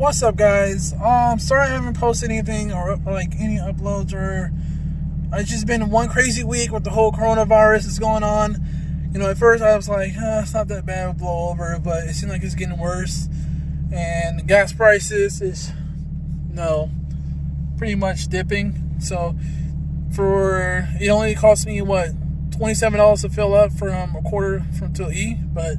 What's up, guys? Sorry I haven't posted anything or like any uploads, or it's just been one crazy week with the whole coronavirus that's going on. You know, at first I was like, it's not that bad, it'll blow over, but it seems like it's getting worse. And the gas prices is pretty much dipping. So it only cost me what, $27 to fill up from a quarter to E, but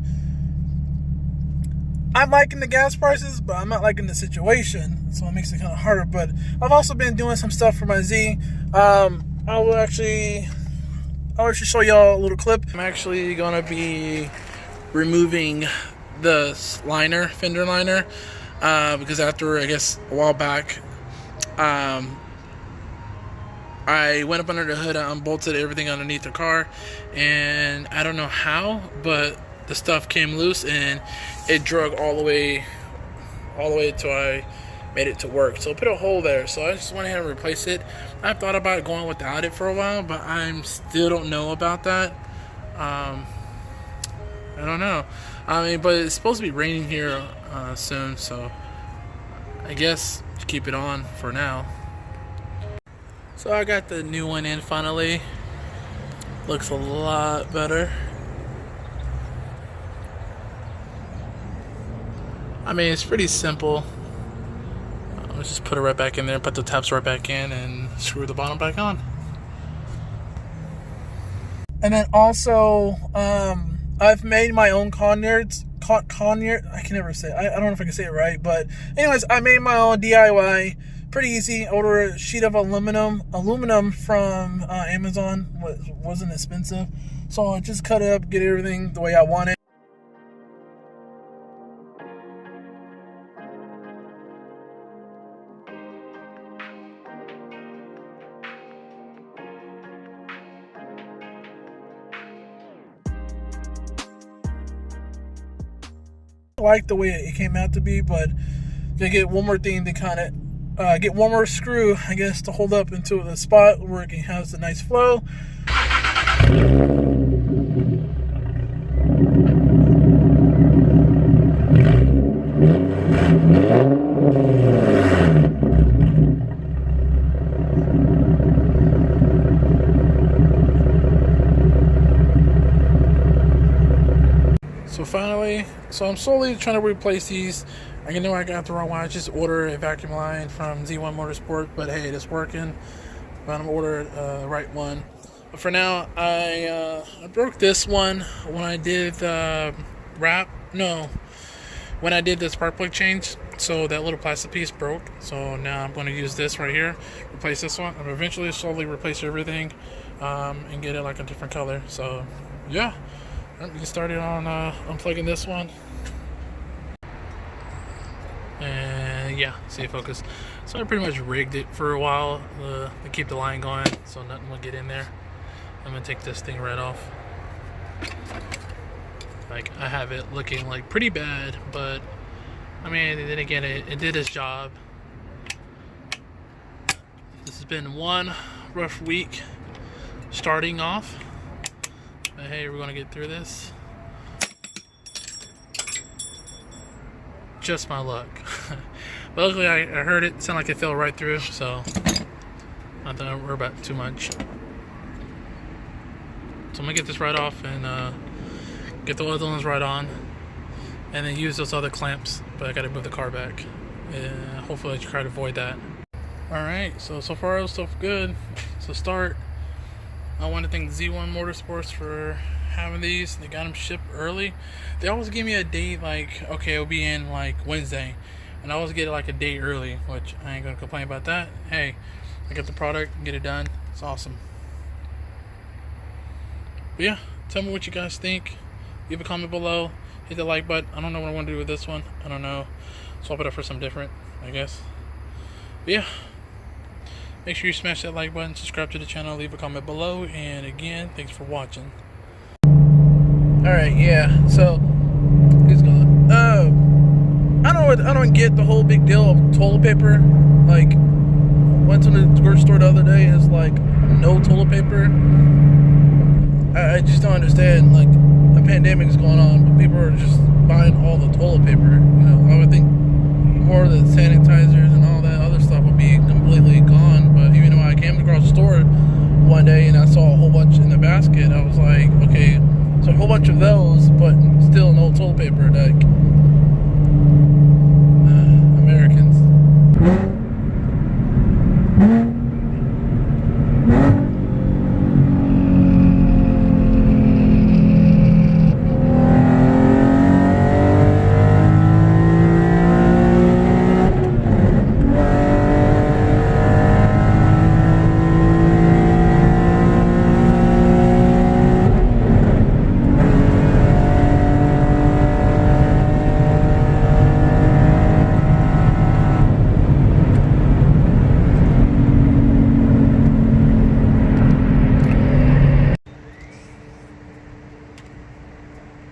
I'm liking the gas prices, but I'm not liking the situation, so it makes it kind of harder. But I've also been doing some stuff for my Z. I'll actually show y'all a little clip. I'm actually gonna be removing the Fender liner, because after, I guess, a while back, I went up under the hood, I unbolted everything underneath the car, and I don't know how, but the stuff came loose and it drug all the way till I made it to work. So it put a hole there. So I just went ahead and replaced it. I've thought about going without it for a while, but I still don't know about that. I don't know. I mean, but it's supposed to be raining here soon, so I guess keep it on for now. So I got the new one in finally. Looks a lot better. I mean, it's pretty simple. Let's just put it right back in there, put the tabs right back in, and screw the bottom back on. And then also, I've made my own conards. Khannerd, I can never say it. I don't know if I can say it right, but anyways, I made my own DIY. Pretty easy. Order a sheet of aluminum from Amazon. Wasn't expensive, so I just cut it up, get everything the way I want it. Like the way it came out to be, but gonna get one more thing to kind of get one more screw, I guess, to hold up into the spot where it has a nice flow. So finally, I'm slowly trying to replace these. I know I got the wrong one. I just ordered a vacuum line from Z1 Motorsport, but hey, it's working. But I'm ordered the right one. But for now, I broke this one when I did the when I did the spark plug change. So that little plastic piece broke. So now I'm going to use this right here, replace this one. I'm eventually slowly replace everything and get it like a different color. So yeah. We get started on unplugging this one, and yeah, see it focus. So I pretty much rigged it for a while to keep the line going, so nothing will get in there. I'm gonna take this thing right off. Like, I have it looking like pretty bad, but I mean, then again, it did its job. This has been one rough week starting off. But hey, we're gonna get through this. Just my luck. But luckily I heard it sound like it fell right through, so not that I worry about too much. So I'm gonna get this right off and get the other ones right on, and then use those other clamps. But I gotta move the car back. Hopefully I can try to avoid that. Alright, so far so good. So start. I want to thank Z1 Motorsports for having these. They got them shipped early. They always give me a date, like, okay, it'll be in like Wednesday, and I always get it like a day early, which I ain't gonna complain about that. Hey, I get the product, get it done. It's awesome. But yeah, tell me what you guys think. Leave a comment below. Hit the like button. I don't know what I want to do with this one. I don't know. Swap it up for something different, I guess. But yeah. Make sure you smash that like button, subscribe to the channel, leave a comment below, and again, thanks for watching. Alright, yeah, so he's gone. I don't get the whole big deal of toilet paper. Like, went to the grocery store the other day and it's like no toilet paper. I just don't understand. Like, a pandemic is going on, but people are just buying all the toilet paper. You know, I would think more of the wallpaper like Americans.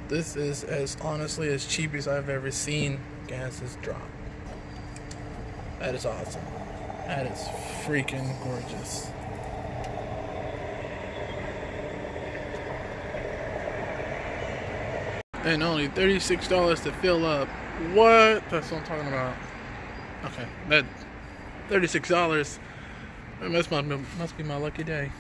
This is as honestly as cheap as I've ever seen gases drop. That is awesome. That is freaking gorgeous. And only $36 to fill up. What? That's what I'm talking about. Okay, that $36. That must be my lucky day.